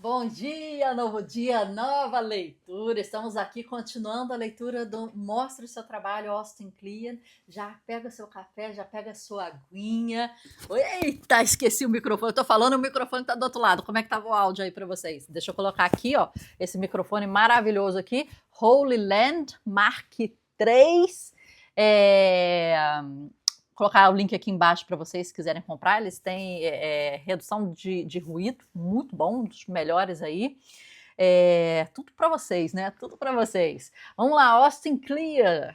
Bom dia, novo dia, nova leitura. Estamos aqui continuando a leitura do Mostre o Seu Trabalho, Austin Kleon. Já pega seu café, já pega sua aguinha. Eita, esqueci o microfone. Eu tô falando, o microfone tá do outro lado. Como é que tava o áudio aí para vocês? Deixa eu colocar aqui, ó, esse microfone maravilhoso aqui, Holy Land Mark III. É, colocar o link aqui embaixo para vocês se quiserem comprar. Eles têm redução de ruído, muito bom, um dos melhores aí. Tudo para vocês, né? Tudo para vocês. Vamos lá, Austin Kleon.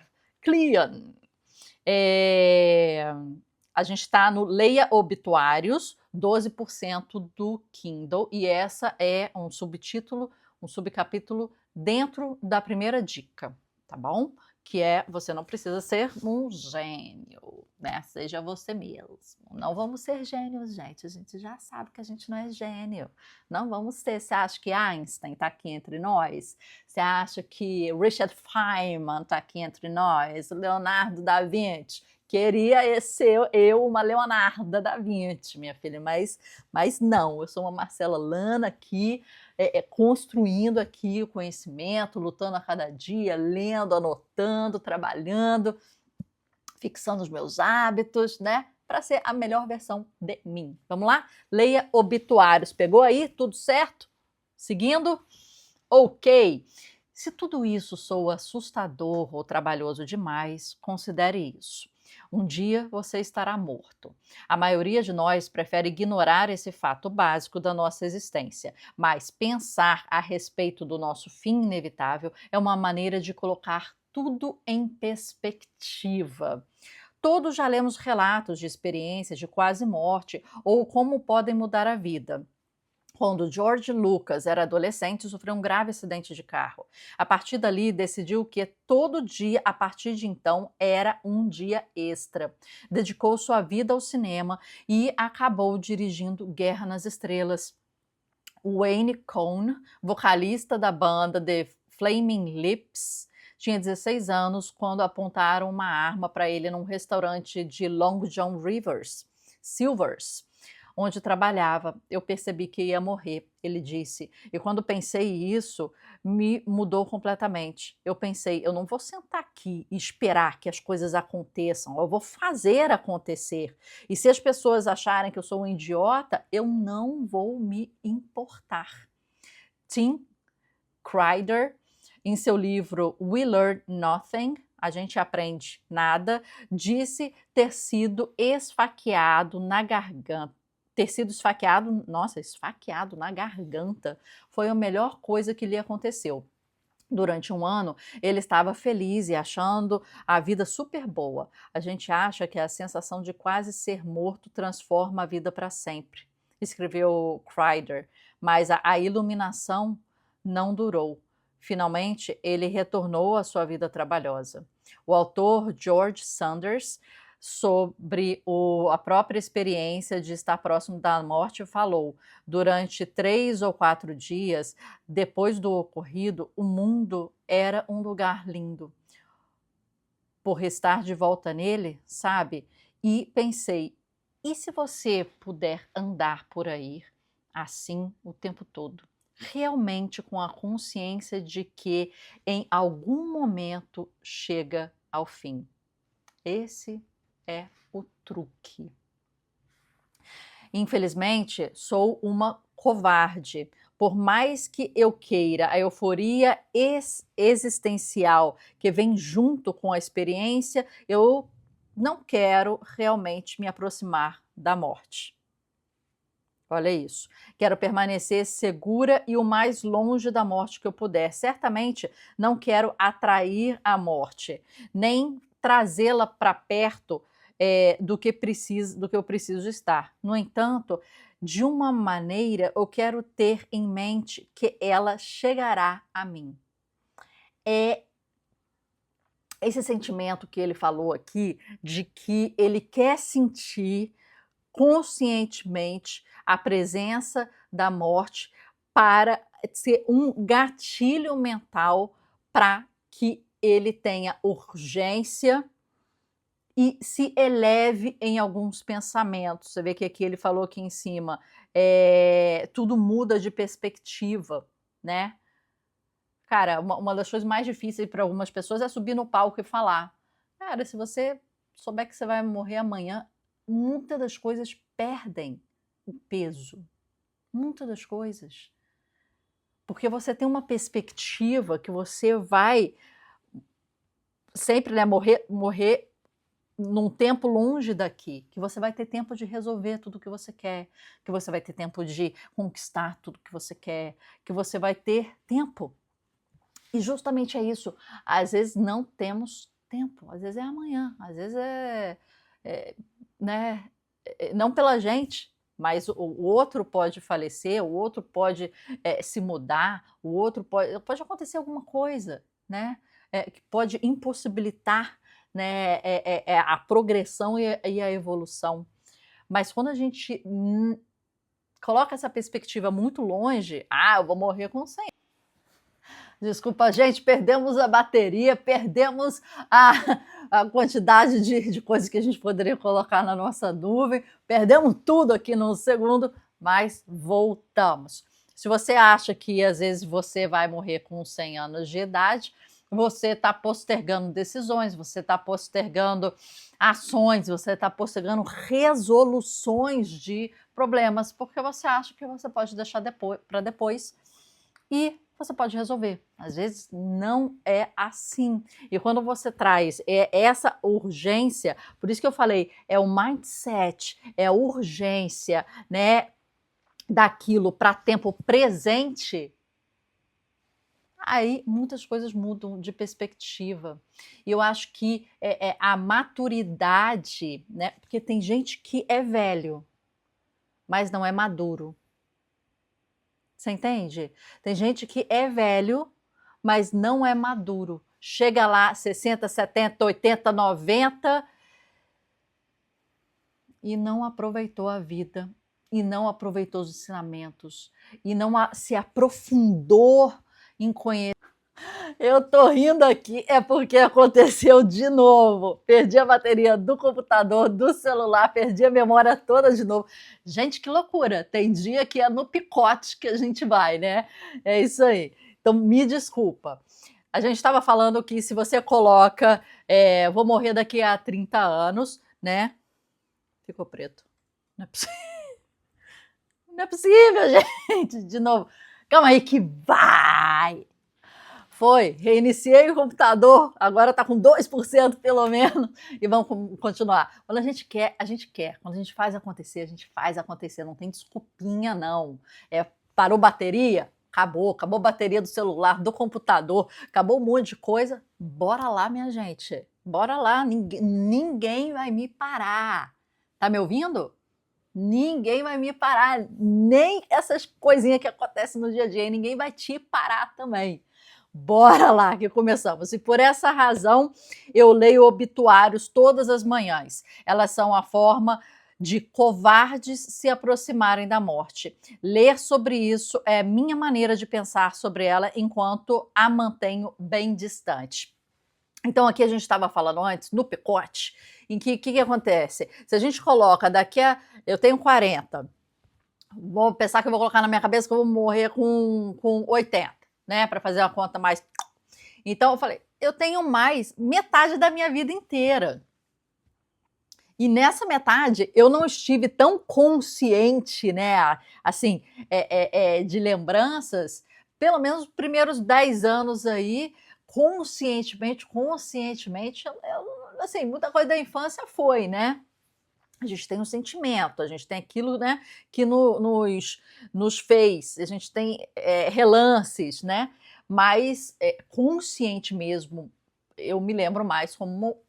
A gente está no Leia Obituários, 12% do Kindle, e essa é um subtítulo, um subcapítulo dentro da primeira dica, tá bom? Que é, você não precisa ser um gênio, né? Seja você mesmo. Não vamos ser gênios, gente. A gente já sabe que a gente não é gênio. Não vamos ser. Você acha que Einstein está aqui entre nós? Você acha que Richard Feynman está aqui entre nós? Leonardo da Vinci? Queria ser eu uma Leonarda da Vinci, minha filha, mas não. Eu sou uma Marcela Lana aqui, construindo aqui o conhecimento, lutando a cada dia, lendo, anotando, trabalhando, fixando os meus hábitos, né? Para ser a melhor versão de mim. Vamos lá? Leia Obituários. Pegou aí? Tudo certo? Seguindo? Ok. Se tudo isso soa assustador ou trabalhoso demais, considere isso. Um dia você estará morto. A maioria de nós prefere ignorar esse fato básico da nossa existência, mas pensar a respeito do nosso fim inevitável é uma maneira de colocar tudo em perspectiva. Todos já lemos relatos de experiências de quase morte ou como podem mudar a vida. Quando George Lucas era adolescente, sofreu um grave acidente de carro. A partir dali, decidiu que todo dia, a partir de então, era um dia extra. Dedicou sua vida ao cinema e acabou dirigindo Guerra nas Estrelas. Wayne Cohn, vocalista da banda The Flaming Lips, tinha 16 anos quando apontaram uma arma para ele num restaurante de Long John Silvers, onde trabalhava. Eu percebi que ia morrer, ele disse. E quando pensei isso, me mudou completamente. Eu pensei, eu não vou sentar aqui e esperar que as coisas aconteçam, eu vou fazer acontecer. E se as pessoas acharem que eu sou um idiota, eu não vou me importar. Tim Crider, em seu livro We Learn Nothing, A gente aprende nada, disse ter sido esfaqueado na garganta. Ter sido esfaqueado, nossa, esfaqueado na garganta foi a melhor coisa que lhe aconteceu. Durante um ano, ele estava feliz e achando a vida super boa. A gente acha que a sensação de quase ser morto transforma a vida para sempre, escreveu Crider, mas a iluminação não durou. Finalmente, ele retornou à sua vida trabalhosa. O autor George Sanders, sobre a própria experiência de estar próximo da morte, falou: durante 3 ou 4 dias depois do ocorrido, o mundo era um lugar lindo. Por estar de volta nele, sabe? E pensei, e se você puder andar por aí assim o tempo todo? Realmente com a consciência de que em algum momento chega ao fim. Esse é o truque. Infelizmente, sou uma covarde. Por mais que eu queira a euforia existencial que vem junto com a experiência, eu não quero realmente me aproximar da morte. Olha isso. Quero permanecer segura e o mais longe da morte que eu puder. Certamente não quero atrair a morte, nem trazê-la para perto do que eu preciso estar. No entanto, de uma maneira, eu quero ter em mente que ela chegará a mim. É esse sentimento que ele falou aqui, de que ele quer sentir conscientemente a presença da morte para ser um gatilho mental para que ele tenha urgência e se eleve em alguns pensamentos. Você vê que aqui ele falou aqui em cima, tudo muda de perspectiva, né? Cara, uma das coisas mais difíceis para algumas pessoas é subir no palco e falar. Cara, se você souber que você vai morrer amanhã, muitas das coisas perdem o peso. Muitas das coisas. Porque você tem uma perspectiva que você vai sempre, né, morrer num tempo longe daqui, que você vai ter tempo de resolver tudo o que você quer, que você vai ter tempo de conquistar tudo que você quer, que você vai ter tempo. E justamente é isso. Às vezes não temos tempo, às vezes é amanhã, às vezes né, não pela gente, mas o outro pode falecer, o outro pode se mudar, o outro pode acontecer alguma coisa, né, que pode impossibilitar, né, a progressão e a evolução. Mas quando a gente coloca essa perspectiva muito longe, eu vou morrer com 100. Desculpa, gente, perdemos a bateria, perdemos a quantidade de coisas que a gente poderia colocar na nossa nuvem, perdemos tudo aqui num segundo, mas voltamos. Se você acha que às vezes você vai morrer com 100 anos de idade, você está postergando decisões, você está postergando ações, você está postergando resoluções de problemas, porque você acha que você pode deixar para depois e você pode resolver. Às vezes não é assim. E quando você traz essa urgência, por isso que eu falei, é o mindset, é a urgência, né, daquilo para tempo presente, aí muitas coisas mudam de perspectiva. E eu acho que a maturidade, né, porque tem gente que é velho, mas não é maduro. Você entende? Tem gente que é velho, mas não é maduro. Chega lá 60, 70, 80, 90 e não aproveitou a vida, e não aproveitou os ensinamentos, e não se aprofundou em conhecer. Eu tô rindo aqui, é porque aconteceu de novo. Perdi a bateria do computador, do celular, perdi a memória toda de novo. Gente, que loucura! Tem dia que é no picote que a gente vai, né? É isso aí. Então, me desculpa. A gente estava falando que se você coloca, vou morrer daqui a 30 anos, né? Ficou preto. Não é possível. Não é possível, gente. De novo. Calma aí que vai. Foi, reiniciei o computador, agora está com 2% pelo menos, e vamos continuar. Quando a gente quer, a gente quer. Quando a gente faz acontecer, não tem desculpinha, não. Parou bateria? Acabou a bateria do celular, do computador, acabou um monte de coisa. Bora lá, minha gente, bora lá, ninguém vai me parar. Tá me ouvindo? Ninguém vai me parar, nem essas coisinhas que acontecem no dia a dia, ninguém vai te parar também. Bora lá que começamos. E por essa razão eu leio obituários todas as manhãs. Elas são a forma de covardes se aproximarem da morte. Ler sobre isso é minha maneira de pensar sobre ela enquanto a mantenho bem distante. Então aqui a gente estava falando antes, no picote, em que acontece? Se a gente coloca eu tenho 40, vou pensar que eu vou colocar na minha cabeça que eu vou morrer com 80. Né, para fazer uma conta mais. Então eu falei, eu tenho mais metade da minha vida inteira. E nessa metade eu não estive tão consciente, né, assim, de lembranças, pelo menos os primeiros 10 anos aí, conscientemente, assim, muita coisa da infância foi, né? A gente tem um sentimento, a gente tem aquilo, né, que nos fez, a gente tem relances, né, mas consciente mesmo, eu me lembro mais como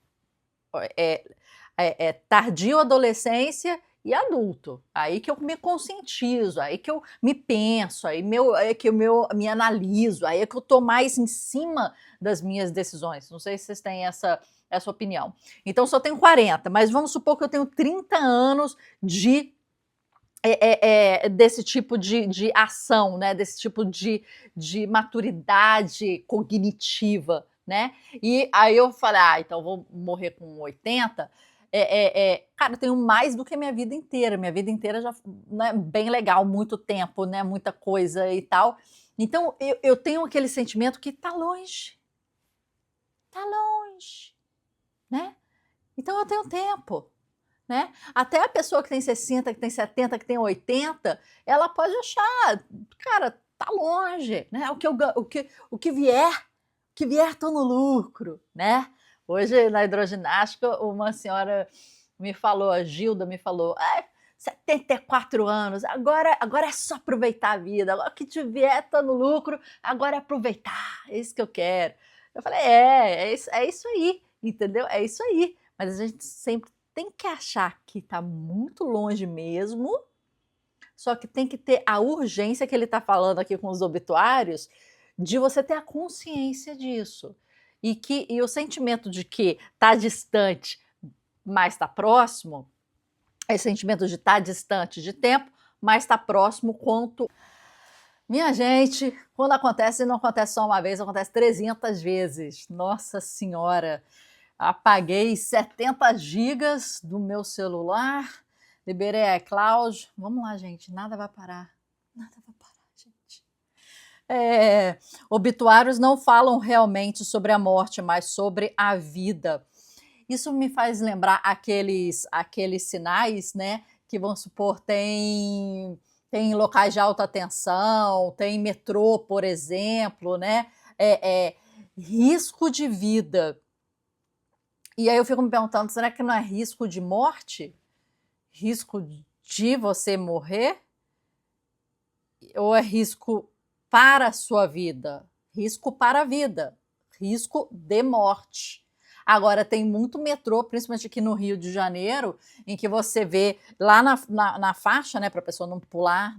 tardio adolescência e adulto, aí que eu me conscientizo, aí que eu me penso, aí que eu me analiso, aí é que eu tô mais em cima das minhas decisões. Não sei se vocês têm essa opinião. Então, só tenho 40, mas vamos supor que eu tenho 30 anos desse tipo de ação, né? Desse tipo de maturidade cognitiva, né? E aí eu falei, então vou morrer com 80, Cara, eu tenho mais do que a minha vida inteira. Minha vida inteira já né, bem legal, muito tempo, né? Muita coisa e tal. Então, eu tenho aquele sentimento que tá longe, né? Então eu tenho tempo, né? Até a pessoa que tem 60, que tem 70, que tem 80, ela pode achar, cara, tá longe, né? O que vier tô no lucro, né? Hoje na hidroginástica, uma senhora me falou, a Gilda me falou, 74 anos, agora é só aproveitar a vida, agora que te vier tô no lucro, agora é aproveitar, é isso que eu quero. Eu falei, é isso aí, entendeu? É isso aí. Mas a gente sempre tem que achar que está muito longe mesmo, só que tem que ter a urgência que ele está falando aqui com os obituários, de você ter a consciência disso. E o sentimento de que está distante, mas está próximo, esse sentimento de estar distante de tempo, mas está próximo quanto. Minha gente, quando acontece, não acontece só uma vez, acontece 300 vezes. Nossa Senhora! Apaguei 70 gigas do meu celular, liberei a iCloud. Vamos lá, gente, nada vai parar. Nada vai parar, gente. Obituários não falam realmente sobre a morte, mas sobre a vida. Isso me faz lembrar aqueles sinais, né? Que vamos supor, tem locais de alta tensão, tem metrô, por exemplo, né? Risco de vida. E aí eu fico me perguntando, será que não é risco de morte? Risco de você morrer? Ou é risco para a sua vida? Risco para a vida. Risco de morte. Agora, tem muito metrô, principalmente aqui no Rio de Janeiro, em que você vê lá na faixa, né, para a pessoa não pular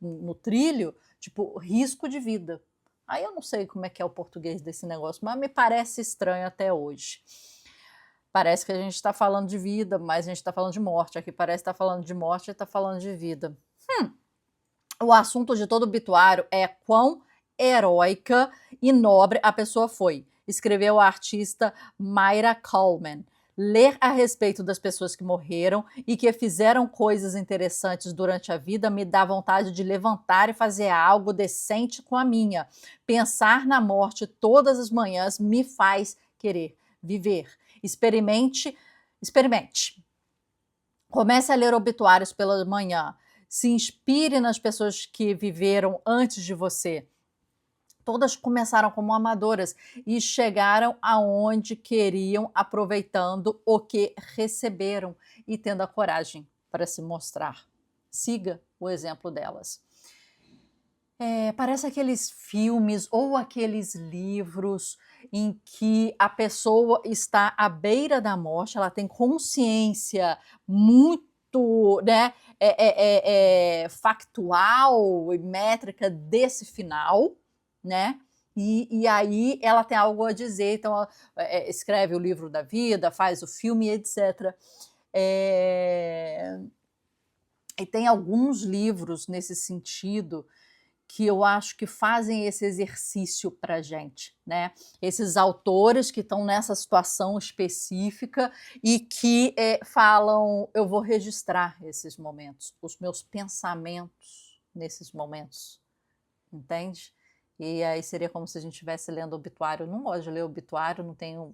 no trilho, tipo, risco de vida. Aí eu não sei como é que é o português desse negócio, mas me parece estranho até hoje. Parece que a gente está falando de vida, mas a gente está falando de morte. Aqui parece que está falando de morte e está falando de vida. O assunto de todo obituário é quão heróica e nobre a pessoa foi, escreveu a artista Mayra Coleman. Ler a respeito das pessoas que morreram e que fizeram coisas interessantes durante a vida me dá vontade de levantar e fazer algo decente com a minha. Pensar na morte todas as manhãs me faz querer viver. Experimente. Comece a ler obituários pela manhã. Se inspire nas pessoas que viveram antes de você. Todas começaram como amadoras e chegaram aonde queriam, aproveitando o que receberam e tendo a coragem para se mostrar. Siga o exemplo delas. Parece aqueles filmes ou aqueles livros em que a pessoa está à beira da morte, ela tem consciência muito, né, factual e métrica desse final, né? E aí ela tem algo a dizer, então ela, escreve o livro da vida, faz o filme, etc. E tem alguns livros nesse sentido que eu acho que fazem esse exercício para a gente, né? Esses autores que estão nessa situação específica e que falam, eu vou registrar esses momentos, os meus pensamentos nesses momentos, entende? E aí seria como se a gente estivesse lendo obituário. Eu não gosto de ler obituário, não tenho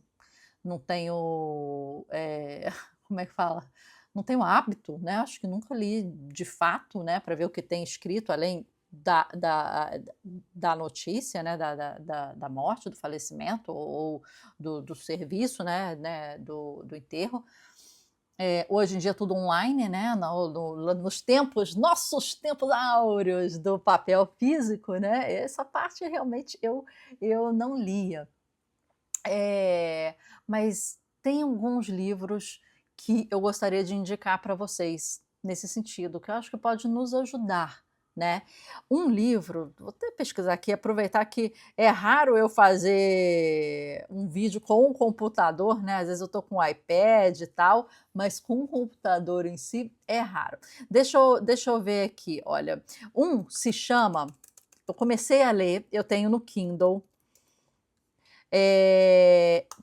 como é que fala? Não tenho hábito, né? Acho que nunca li de fato, né, para ver o que tem escrito, além da notícia, né, da morte, do falecimento ou do serviço, né, do enterro. Hoje em dia tudo online, né, nos nossos tempos áureos do papel físico, né, essa parte realmente eu não lia. Mas tem alguns livros que eu gostaria de indicar para vocês nesse sentido, que eu acho que pode nos ajudar, né? Um livro, vou até pesquisar aqui, aproveitar que é raro eu fazer um vídeo com um computador, né? Às vezes eu estou com o iPad e tal, mas com o computador em si é raro. Deixa eu ver aqui, olha. Se chama, eu comecei a ler, eu tenho no Kindle,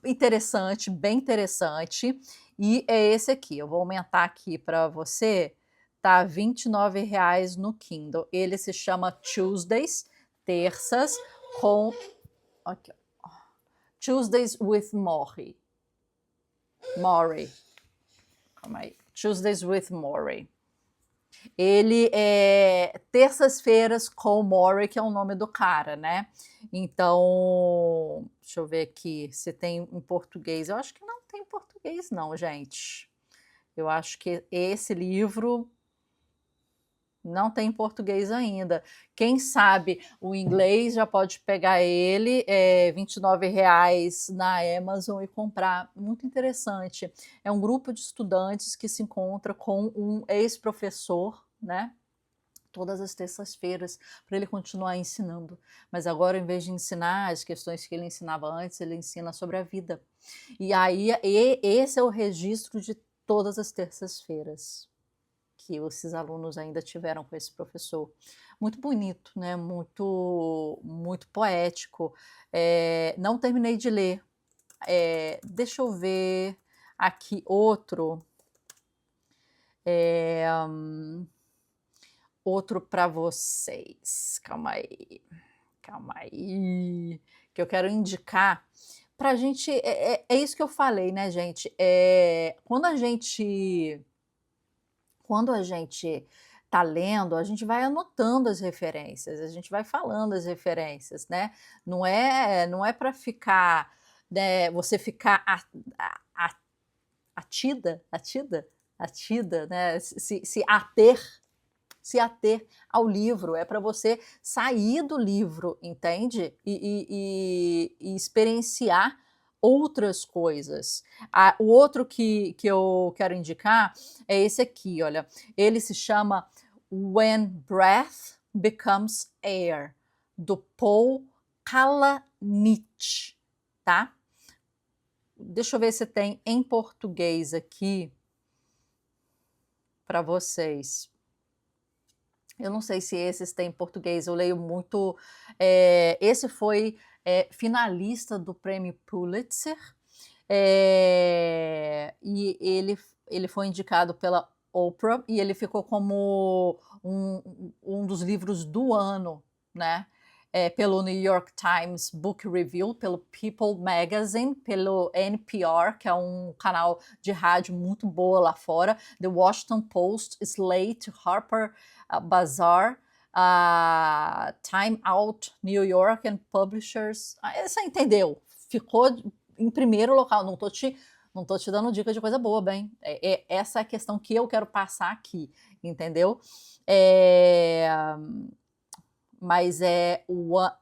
interessante, bem interessante, E é esse aqui, eu vou aumentar aqui para você, tá R$ 29,00 no Kindle. Ele se chama Tuesdays, terças, com... Aqui, ó. Tuesdays with Morrie. Calma aí. Tuesdays with Morrie. Ele é Terças-feiras com Morrie, que é o nome do cara, né? Então, deixa eu ver aqui se tem em português. Eu acho que não tem em português, não, gente. Eu acho que esse livro não tem em português ainda. Quem sabe o inglês já pode pegar ele, R$ 29,00 na Amazon e comprar. Muito interessante. É um grupo de estudantes que se encontra com um ex-professor, né? Todas as terças-feiras, para ele continuar ensinando. Mas agora, em vez de ensinar as questões que ele ensinava antes, ele ensina sobre a vida. E aí, esse é o registro de todas as terças-feiras que esses alunos ainda tiveram com esse professor. Muito bonito, né? Muito poético. Não terminei de ler. Deixa eu ver aqui outro. Outro para vocês. Calma aí. Que eu quero indicar pra gente. É isso que eu falei, né, gente? Quando a gente tá lendo, a gente vai anotando as referências, a gente vai falando as referências, né? Não é para ficar, né, você ficar atida, né? Se ater ao livro, é para você sair do livro, entende? E experienciar outras coisas. O outro que eu quero indicar é esse aqui, olha. Ele se chama When Breath Becomes Air, do Paul Kalanick, tá? Deixa eu ver se tem em português aqui para vocês. Eu não sei se esses têm em português, eu leio muito. Esse foi finalista do Prêmio Pulitzer, e ele foi indicado pela Oprah e ele ficou como um dos livros do ano, né? Pelo New York Times Book Review, pelo People Magazine, pelo NPR, que é um canal de rádio muito boa lá fora, The Washington Post, Slate, Harper Bazaar, Time Out, New York and Publishers. Você entendeu? Ficou em primeiro local. Não tô te dando dica de coisa boa, bem. Essa é a questão que eu quero passar aqui, entendeu? Mas é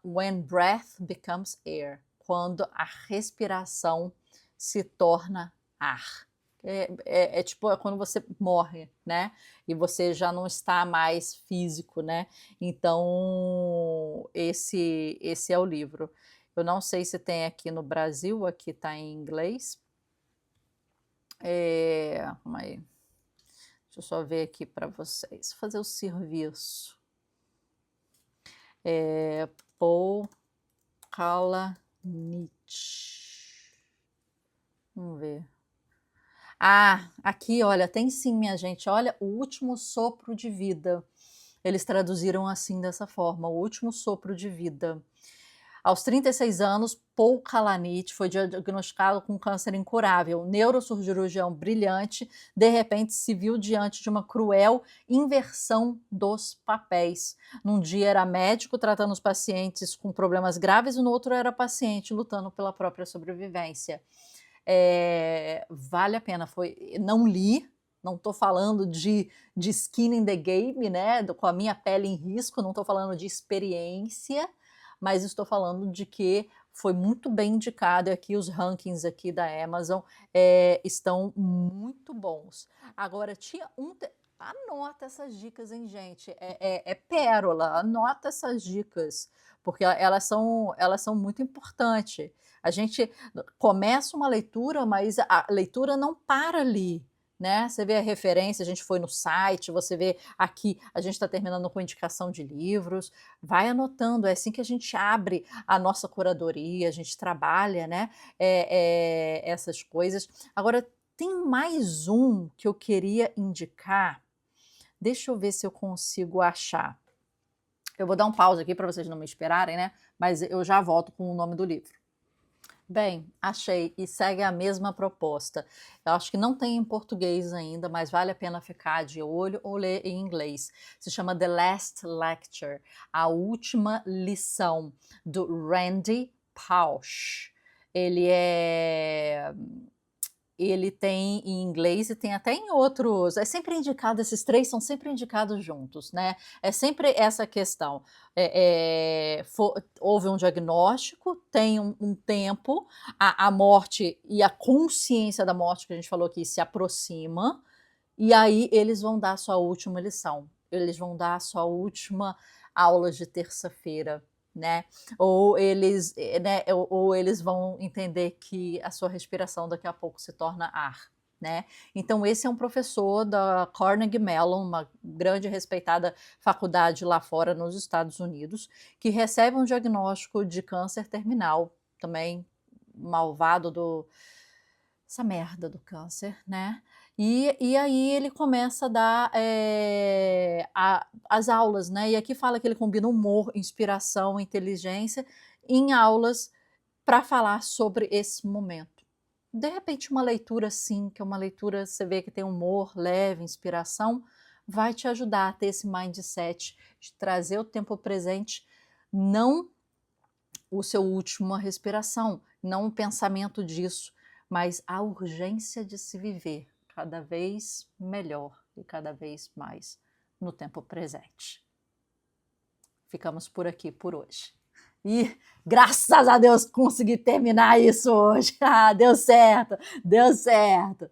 When Breath Becomes Air, quando a respiração se torna ar. Tipo quando você morre, né? E você já não está mais físico, né? Então, esse é o livro. Eu não sei se tem aqui no Brasil, aqui está em inglês. Calma aí. Deixa eu só ver aqui para vocês. Fazer o serviço. Paul Kalanick. Vamos ver. Aqui, olha, tem sim, minha gente. Olha, O Último Sopro de Vida. Eles traduziram assim, dessa forma, O Último Sopro de Vida. Aos 36 anos, Paul Kalanick foi diagnosticado com câncer incurável. Neurocirurgião brilhante, de repente se viu diante de uma cruel inversão dos papéis. Num dia era médico tratando os pacientes com problemas graves e no outro era paciente lutando pela própria sobrevivência. Vale a pena. Não li, não estou falando de skin in the game, né? Com a minha pele em risco, não estou falando de experiência, mas estou falando de que foi muito bem indicado. Aqui os rankings aqui da Amazon estão muito bons. Agora, tinha anota essas dicas, hein, gente? É pérola, anota essas dicas, porque elas são muito importantes. A gente começa uma leitura, mas a leitura não para ali, né? Você vê a referência, a gente foi no site, você vê aqui, a gente está terminando com indicação de livros, vai anotando, é assim que a gente abre a nossa curadoria, a gente trabalha, né? Essas coisas. Agora, Tem mais um que eu queria indicar, deixa eu ver se eu consigo achar. Eu vou dar um pause aqui para vocês não me esperarem, né? Mas eu já volto com o nome do livro. Bem, achei e segue a mesma proposta. Eu acho que não tem em português ainda, mas vale a pena ficar de olho ou ler em inglês. Se chama The Last Lecture, a última lição, do Randy Pausch. Ele tem em inglês e tem até em outros. É sempre indicado, esses três são sempre indicados juntos, né? É sempre essa questão. Houve um diagnóstico, tem um tempo, a morte e a consciência da morte, que a gente falou aqui, se aproxima, e aí eles vão dar a sua última lição. Eles vão dar a sua última aula de terça-feira, né? Ou eles vão entender que a sua respiração daqui a pouco se torna ar, né? Então esse é um professor da Carnegie Mellon, uma grande e respeitada faculdade lá fora nos Estados Unidos, que recebe um diagnóstico de câncer terminal, também malvado essa merda do câncer, né? E aí ele começa a dar as aulas, né? E aqui fala que ele combina humor, inspiração, inteligência em aulas para falar sobre esse momento. De repente, uma leitura assim, que é uma leitura, você vê que tem humor, leve, inspiração, vai te ajudar a ter esse mindset de trazer o tempo presente, não o seu última respiração, não o pensamento disso, mas a urgência de se viver cada vez melhor e cada vez mais no tempo presente. Ficamos por aqui por hoje. E graças a Deus consegui terminar isso hoje. Ah, deu certo, deu certo.